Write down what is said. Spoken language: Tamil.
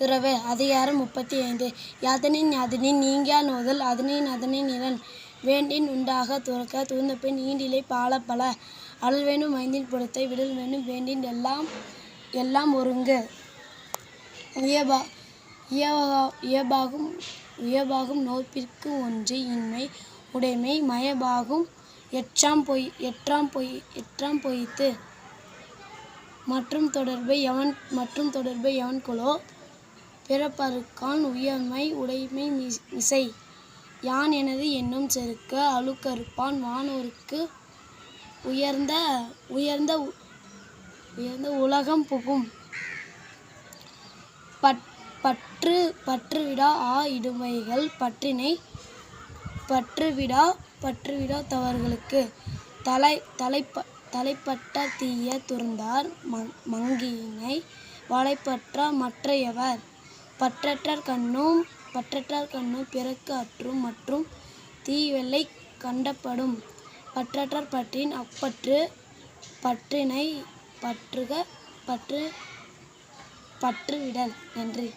துறவு. அதிகாரம் 35. யாதனின் யாதனின் நீங்கா நோதல் அதனின் நிலன் வேண்டின் உண்டாகத் துறக்க துறந்தபின் ஈண்டிலை பாலப்பல அழல்வேணும் மைந்தின் புறத்தை விடல்வேணும் வேண்டின் எல்லாம் ஒருங்கு. உயபாகும் நோற்பிற்கு ஒன்று இன்மை உடைமை மயபாகும் எற்றாம் பொய்த்து மற்றும் தொடர்பு எவன்கொலோ பிறப்பறுக்கான் உயர்மை உடைமை மிசை. யான் எனது என்னும் செருக்கு அழுக்கறுப்பான் வானோர்க்கு உயர்ந்த உலகம் புகும். பற்றுவிடா இடும்பைகள் பற்றுவிடா தவர்களுக்கு. தலைப்பட்ட தீய துறந்தார் மங்கினை வலைப்பற்றா மற்றையவர். பற்றற்றார் கண்ணும் பிறர்க்கு அற்றும் மற்றும் தீவெல்லை கண்டப்படும். பற்றற்றார் பற்றின் பற்றினை பற்றுவிடல். நன்றி.